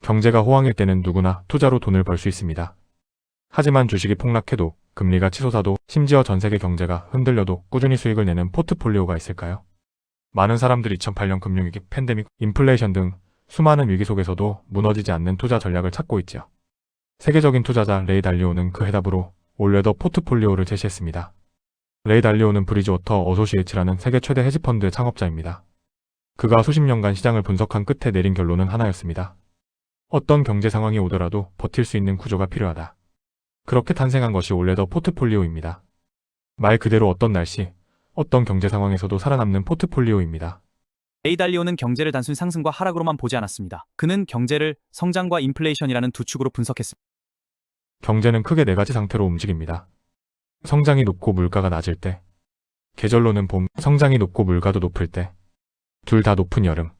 경제가 호황일 때는 누구나 투자로 돈을 벌 수 있습니다. 하지만 주식이 폭락해도 금리가 치솟아도 심지어 전 세계 경제가 흔들려도 꾸준히 수익을 내는 포트폴리오가 있을까요? 많은 사람들이 2008년 금융위기, 팬데믹, 인플레이션 등 수많은 위기 속에서도 무너지지 않는 투자 전략을 찾고 있죠. 세계적인 투자자 레이 달리오는 그 해답으로 올웨더 포트폴리오를 제시했습니다. 레이 달리오는 브리지워터 어소시에이츠라는 세계 최대 헤지펀드의 창업자입니다. 그가 수십 년간 시장을 분석한 끝에 내린 결론은 하나였습니다. 어떤 경제 상황이 오더라도 버틸 수 있는 구조가 필요하다. 그렇게 탄생한 것이 올웨더 포트폴리오입니다. 말 그대로 어떤 날씨, 어떤 경제 상황에서도 살아남는 포트폴리오입니다. 레이 달리오는 경제를 단순 상승과 하락으로만 보지 않았습니다. 그는 경제를 성장과 인플레이션이라는 두 축으로 분석했습니다. 경제는 크게 네 가지 상태로 움직입니다. 성장이 높고 물가가 낮을 때, 계절로는 봄, 성장이 높고 물가도 높을 때, 둘 다 높은 여름,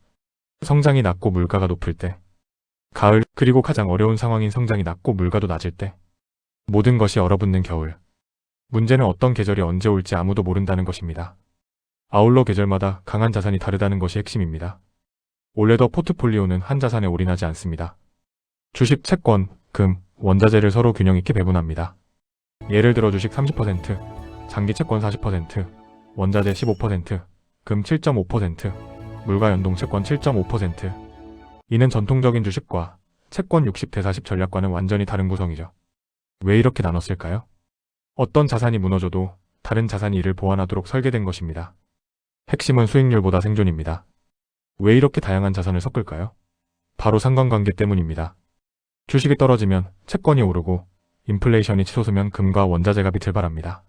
성장이 낮고 물가가 높을 때, 가을, 그리고 가장 어려운 상황인 성장이 낮고 물가도 낮을 때, 모든 것이 얼어붙는 겨울. 문제는 어떤 계절이 언제 올지 아무도 모른다는 것입니다. 아울러 계절마다 강한 자산이 다르다는 것이 핵심입니다. 올웨더 포트폴리오는 한 자산에 올인하지 않습니다. 주식, 채권, 금, 원자재를 서로 균형 있게 배분합니다. 예를 들어 주식 30%, 장기 채권 40%, 원자재 15%, 금 7.5%, 물가 연동 채권 7.5%. 이는 전통적인 주식과 채권 60대 40 전략과는 완전히 다른 구성이죠. 왜 이렇게 나눴을까요? 어떤 자산이 무너져도 다른 자산이 이를 보완하도록 설계된 것입니다. 핵심은 수익률보다 생존입니다. 왜 이렇게 다양한 자산을 섞을까요? 바로 상관관계 때문입니다. 주식이 떨어지면 채권이 오르고 인플레이션이 치솟으면 금과 원자재가 빛을 발합니다.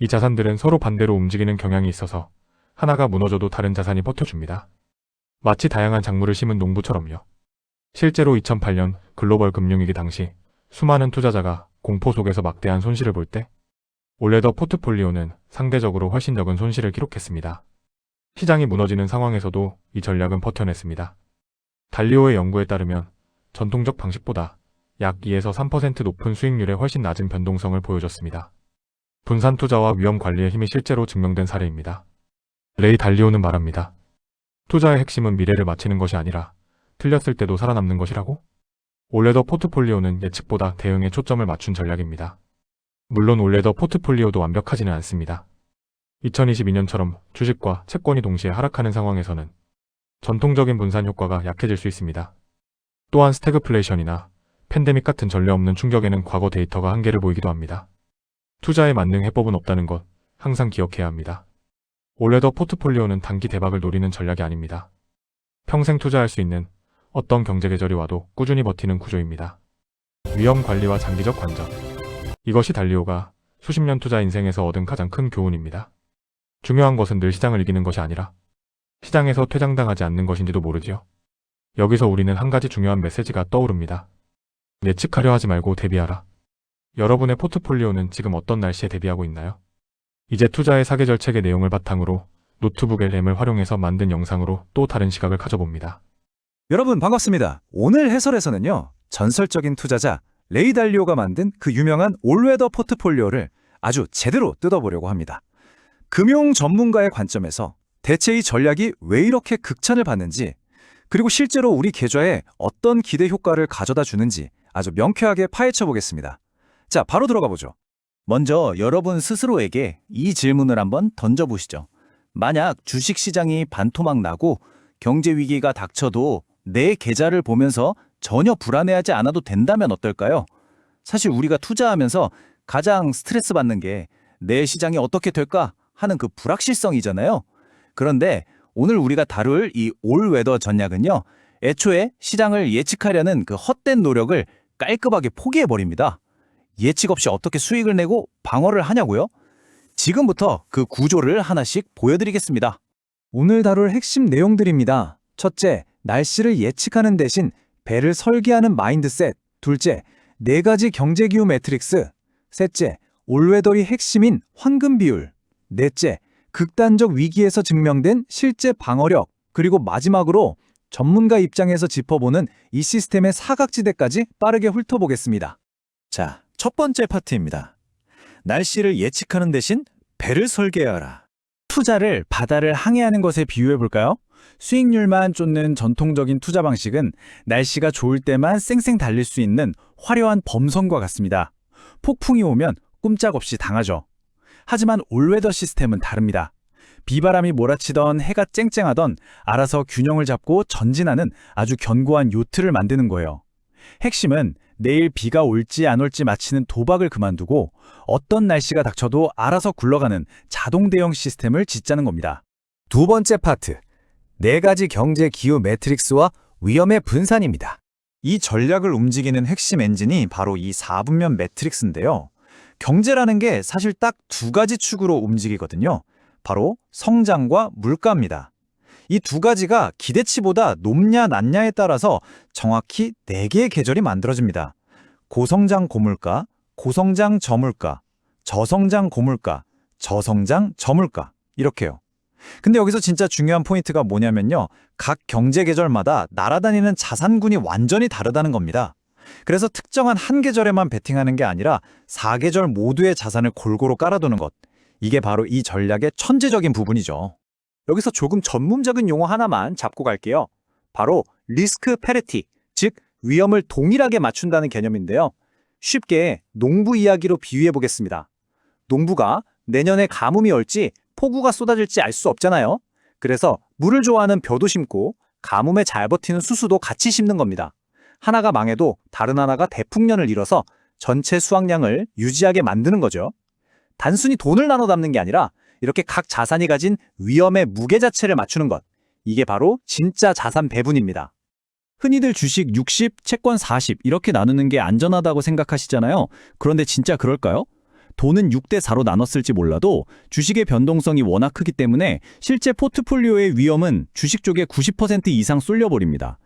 이 자산들은 서로 반대로 움직이는 경향이 있어서 하나가 무너져도 다른 자산이 버텨줍니다. 마치 다양한 작물을 심은 농부처럼요. 실제로 2008년 글로벌 금융위기 당시 수많은 투자자가 공포 속에서 막대한 손실을 볼 때 올웨더 포트폴리오는 상대적으로 훨씬 적은 손실을 기록했습니다. 시장이 무너지는 상황에서도 이 전략은 버텨냈습니다. 달리오의 연구에 따르면 전통적 방식보다 약 2에서 3% 높은 수익률에 훨씬 낮은 변동성을 보여줬습니다. 분산 투자와 위험 관리의 힘이 실제로 증명된 사례입니다. 레이 달리오는 말합니다. 투자의 핵심은 미래를 맞히는 것이 아니라 틀렸을 때도 살아남는 것이라고? 올웨더 포트폴리오는 예측보다 대응에 초점을 맞춘 전략입니다. 물론 올웨더 포트폴리오도 완벽하지는 않습니다. 2022년처럼 주식과 채권이 동시에 하락하는 상황에서는 전통적인 분산 효과가 약해질 수 있습니다. 또한 스태그플레이션이나 팬데믹 같은 전례 없는 충격에는 과거 데이터가 한계를 보이기도 합니다. 투자에 맞는 해법은 없다는 것 항상 기억해야 합니다. 올웨더 포트폴리오는 단기 대박을 노리는 전략이 아닙니다. 평생 투자할 수 있는 어떤 경제 계절이 와도 꾸준히 버티는 구조입니다. 위험 관리와 장기적 관점. 이것이 달리오가 수십 년 투자 인생에서 얻은 가장 큰 교훈입니다. 중요한 것은 늘 시장을 이기는 것이 아니라 시장에서 퇴장당하지 않는 것인지도 모르지요. 여기서 우리는 한 가지 중요한 메시지가 떠오릅니다. 예측하려 하지 말고 대비하라. 여러분의 포트폴리오는 지금 어떤 날씨에 대비하고 있나요? 이제 투자의 사계절 책의 내용을 바탕으로 노트북의 램을 활용해서 만든 영상으로 또 다른 시각을 가져봅니다. 여러분 반갑습니다. 오늘 해설에서는요. 전설적인 투자자 레이 달리오가 만든 그 유명한 올웨더 포트폴리오를 아주 제대로 뜯어보려고 합니다. 금융 전문가의 관점에서 대체 이 전략이 왜 이렇게 극찬을 받는지, 그리고 실제로 우리 계좌에 어떤 기대 효과를 가져다 주는지 아주 명쾌하게 파헤쳐 보겠습니다. 자, 바로 들어가 보죠. 먼저 여러분 스스로에게 이 질문을 한번 던져보시죠. 만약 주식시장이 반토막 나고 경제 위기가 닥쳐도 내 계좌를 보면서 전혀 불안해하지 않아도 된다면 어떨까요? 사실 우리가 투자하면서 가장 스트레스 받는 게 내 시장이 어떻게 될까 하는 그 불확실성이잖아요. 그런데 오늘 우리가 다룰 이 올웨더 전략은요. 애초에 시장을 예측하려는 그 헛된 노력을 깔끔하게 포기해버립니다. 예측 없이 어떻게 수익을 내고 방어를 하냐고요? 지금부터 그 구조를 하나씩 보여드리겠습니다. 오늘 다룰 핵심 내용들입니다. 첫째, 날씨를 예측하는 대신 배를 설계하는 마인드셋. 둘째, 4가지 경제기후 매트릭스. 셋째, 올웨더의 핵심인 황금 비율. 넷째, 극단적 위기에서 증명된 실제 방어력. 그리고 마지막으로 전문가 입장에서 짚어보는 이 시스템의 사각지대까지 빠르게 훑어보겠습니다. 자, 첫 번째 파트입니다. 날씨를 예측하는 대신 배를 설계하라. 투자를 바다를 항해하는 것에 비유해볼까요? 수익률만 쫓는 전통적인 투자 방식은 날씨가 좋을 때만 쌩쌩 달릴 수 있는 화려한 범선과 같습니다. 폭풍이 오면 꼼짝없이 당하죠. 하지만 올웨더 시스템은 다릅니다. 비바람이 몰아치던 해가 쨍쨍하던 알아서 균형을 잡고 전진하는 아주 견고한 요트를 만드는 거예요. 핵심은 내일 비가 올지 안 올지 맞히는 도박을 그만두고 어떤 날씨가 닥쳐도 알아서 굴러가는 자동 대응 시스템을 짓자는 겁니다. 두 번째 파트, 4가지 경제 기후 매트릭스와 위험의 분산입니다. 이 전략을 움직이는 핵심 엔진이 바로 이 4분면 매트릭스인데요. 경제라는 게 사실 딱 2가지 축으로 움직이거든요. 바로 성장과 물가입니다. 이 2가지가 기대치보다 높냐 낮냐에 따라서 정확히 4개의 계절이 만들어집니다. 고성장 고물가, 고성장 저물가, 저성장 고물가, 저성장 저물가 이렇게요. 근데 여기서 진짜 중요한 포인트가 뭐냐면요. 각 경제 계절마다 날아다니는 자산군이 완전히 다르다는 겁니다. 그래서 특정한 한 계절에만 베팅하는 게 아니라 4계절 모두의 자산을 골고루 깔아두는 것. 이게 바로 이 전략의 천재적인 부분이죠. 여기서 조금 전문적인 용어 하나만 잡고 갈게요. 바로 리스크 패리티, 즉 위험을 동일하게 맞춘다는 개념인데요. 쉽게 농부 이야기로 비유해 보겠습니다. 농부가 내년에 가뭄이 올지 폭우가 쏟아질지 알 수 없잖아요. 그래서 물을 좋아하는 벼도 심고 가뭄에 잘 버티는 수수도 같이 심는 겁니다. 하나가 망해도 다른 하나가 대풍년을 이뤄서 전체 수확량을 유지하게 만드는 거죠. 단순히 돈을 나눠 담는 게 아니라 이렇게 각 자산이 가진 위험의 무게 자체를 맞추는 것. 이게 바로 진짜 자산 배분입니다. 흔히들 주식 60, 채권 40 이렇게 나누는 게 안전하다고 생각하시잖아요. 그런데 진짜 그럴까요? 돈은 6대 4로 나눴을지 몰라도 주식의 변동성이 워낙 크기 때문에 실제 포트폴리오의 위험은 주식 쪽에 90% 이상 쏠려버립니다.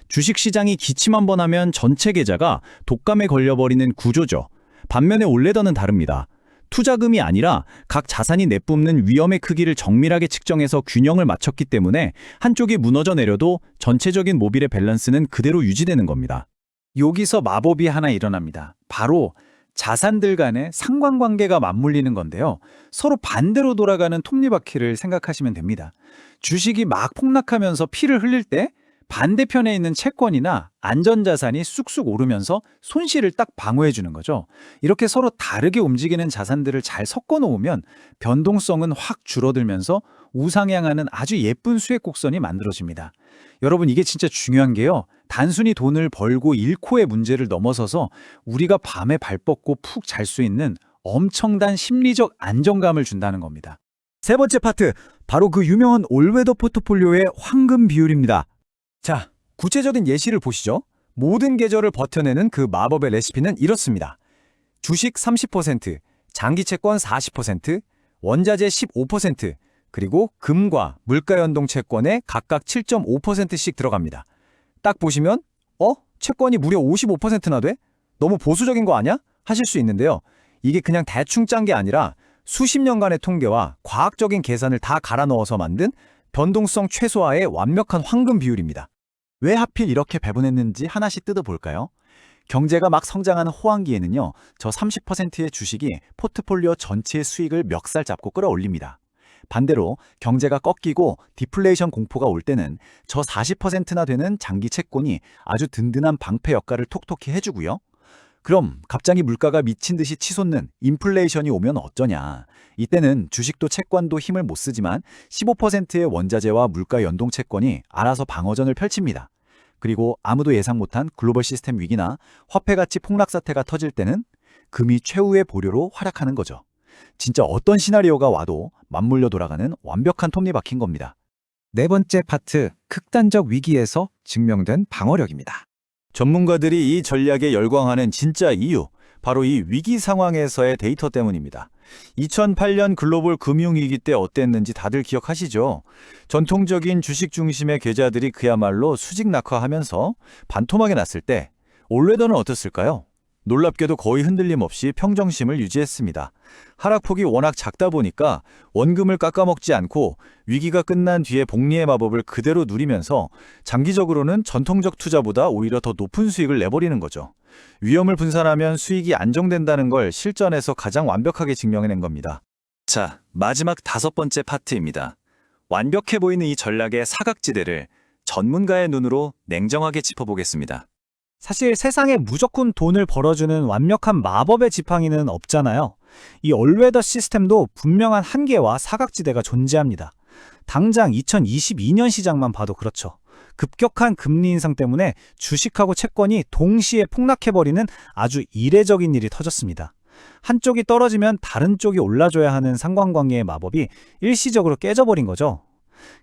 주식시장이 기침 한 번 하면 전체 계좌가 독감에 걸려버리는 구조죠. 반면에 올레더는 다릅니다. 투자금이 아니라 각 자산이 내뿜는 위험의 크기를 정밀하게 측정해서 균형을 맞췄기 때문에 한쪽이 무너져 내려도 전체적인 모빌의 밸런스는 그대로 유지되는 겁니다. 여기서 마법이 하나 일어납니다. 바로 자산들 간의 상관관계가 맞물리는 건데요. 서로 반대로 돌아가는 톱니바퀴를 생각하시면 됩니다. 주식이 막 폭락하면서 피를 흘릴 때 반대편에 있는 채권이나 안전자산이 쑥쑥 오르면서 손실을 딱 방어해 주는 거죠. 이렇게 서로 다르게 움직이는 자산들을 잘 섞어 놓으면 변동성은 확 줄어들면서 우상향하는 아주 예쁜 수익 곡선이 만들어집니다. 여러분, 이게 진짜 중요한 게요. 단순히 돈을 벌고 잃고의 문제를 넘어서서 우리가 밤에 발 뻗고 푹 잘 수 있는 엄청난 심리적 안정감을 준다는 겁니다. 세 번째 파트, 바로 그 유명한 올웨더 포트폴리오의 황금 비율입니다. 자, 구체적인 예시를 보시죠. 모든 계절을 버텨내는 그 마법의 레시피는 이렇습니다. 주식 30%, 장기채권 40%, 원자재 15%, 그리고 금과 물가연동 채권에 각각 7.5%씩 들어갑니다. 딱 보시면 채권이 무려 55%나 돼? 너무 보수적인 거 아니야? 하실 수 있는데요. 이게 그냥 대충 짠 게 아니라 수십 년간의 통계와 과학적인 계산을 다 갈아 넣어서 만든 변동성 최소화의 완벽한 황금 비율입니다. 왜 하필 이렇게 배분했는지 하나씩 뜯어볼까요? 경제가 막 성장하는 호황기에는요, 저 30%의 주식이 포트폴리오 전체의 수익을 멱살 잡고 끌어올립니다. 반대로 경제가 꺾이고 디플레이션 공포가 올 때는 저 40%나 되는 장기 채권이 아주 든든한 방패 역할을 톡톡히 해주고요. 그럼 갑자기 물가가 미친 듯이 치솟는 인플레이션이 오면 어쩌냐. 이때는 주식도 채권도 힘을 못 쓰지만 15%의 원자재와 물가 연동 채권이 알아서 방어전을 펼칩니다. 그리고 아무도 예상 못한 글로벌 시스템 위기나 화폐 가치 폭락 사태가 터질 때는 금이 최후의 보료로 활약하는 거죠. 진짜 어떤 시나리오가 와도 맞물려 돌아가는 완벽한 톱니바퀴인 겁니다. 네 번째 파트, 극단적 위기에서 증명된 방어력입니다. 전문가들이 이 전략에 열광하는 진짜 이유, 바로 이 위기 상황에서의 데이터 때문입니다. 2008년 글로벌 금융위기 때 어땠는지 다들 기억하시죠? 전통적인 주식 중심의 계좌들이 그야말로 수직 낙하하면서 반토막이 났을 때 올레더는 어땠을까요? 놀랍게도 거의 흔들림 없이 평정심을 유지했습니다. 하락폭이 워낙 작다 보니까 원금을 깎아먹지 않고 위기가 끝난 뒤에 복리의 마법을 그대로 누리면서 장기적으로는 전통적 투자보다 오히려 더 높은 수익을 내버리는 거죠. 위험을 분산하면 수익이 안정된다는 걸 실전에서 가장 완벽하게 증명해낸 겁니다. 자, 마지막 5번째 파트입니다. 완벽해 보이는 이 전략의 사각지대를 전문가의 눈으로 냉정하게 짚어보겠습니다. 사실 세상에 무조건 돈을 벌어주는 완벽한 마법의 지팡이는 없잖아요. 이 올웨더 시스템도 분명한 한계와 사각지대가 존재합니다. 당장 2022년 시장만 봐도 그렇죠. 급격한 금리 인상 때문에 주식하고 채권이 동시에 폭락해버리는 아주 이례적인 일이 터졌습니다. 한쪽이 떨어지면 다른 쪽이 올라줘야 하는 상관관계의 마법이 일시적으로 깨져버린 거죠.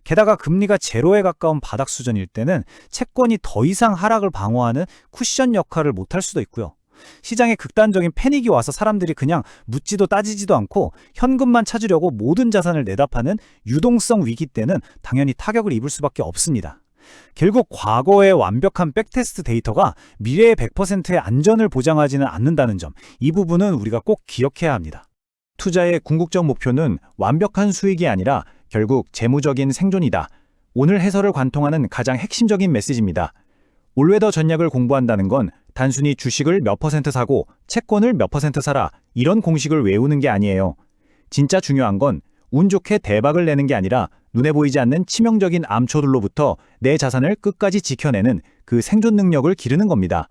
게다가 금리가 제로에 가까운 바닥 수준일 때는 채권이 더 이상 하락을 방어하는 쿠션 역할을 못할 수도 있고요. 시장에 극단적인 패닉이 와서 사람들이 그냥 묻지도 따지지도 않고 현금만 찾으려고 모든 자산을 내다 파는 유동성 위기 때는 당연히 타격을 입을 수밖에 없습니다. 결국 과거의 완벽한 백테스트 데이터가 미래의 100%의 안전을 보장하지는 않는다는 점, 이 부분은 우리가 꼭 기억해야 합니다. 투자의 궁극적 목표는 완벽한 수익이 아니라 결국 재무적인 생존이다. 오늘 해설을 관통하는 가장 핵심적인 메시지입니다. 올웨더 전략을 공부한다는 건 단순히 주식을 몇 퍼센트 사고 채권을 몇 퍼센트 사라 이런 공식을 외우는 게 아니에요. 진짜 중요한 건 운 좋게 대박을 내는 게 아니라 눈에 보이지 않는 치명적인 암초들로부터 내 자산을 끝까지 지켜내는 그 생존 능력을 기르는 겁니다.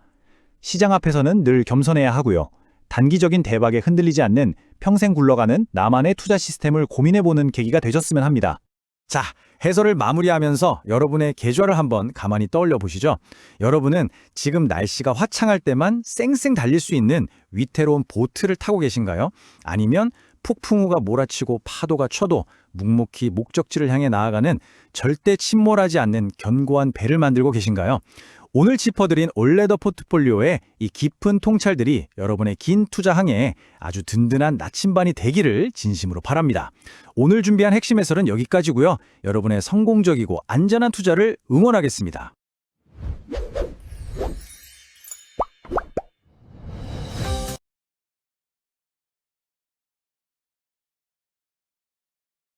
시장 앞에서는 늘 겸손해야 하고요. 단기적인 대박에 흔들리지 않는 평생 굴러가는 나만의 투자 시스템을 고민해보는 계기가 되셨으면 합니다. 자, 해설을 마무리하면서 여러분의 계좌를 한번 가만히 떠올려 보시죠. 여러분은 지금 날씨가 화창할 때만 쌩쌩 달릴 수 있는 위태로운 보트를 타고 계신가요? 아니면 폭풍우가 몰아치고 파도가 쳐도 묵묵히 목적지를 향해 나아가는 절대 침몰하지 않는 견고한 배를 만들고 계신가요? 오늘 짚어드린 올레더 포트폴리오의 이 깊은 통찰들이 여러분의 긴 투자 항해에 아주 든든한 나침반이 되기를 진심으로 바랍니다. 오늘 준비한 핵심 해설은 여기까지고요. 여러분의 성공적이고 안전한 투자를 응원하겠습니다.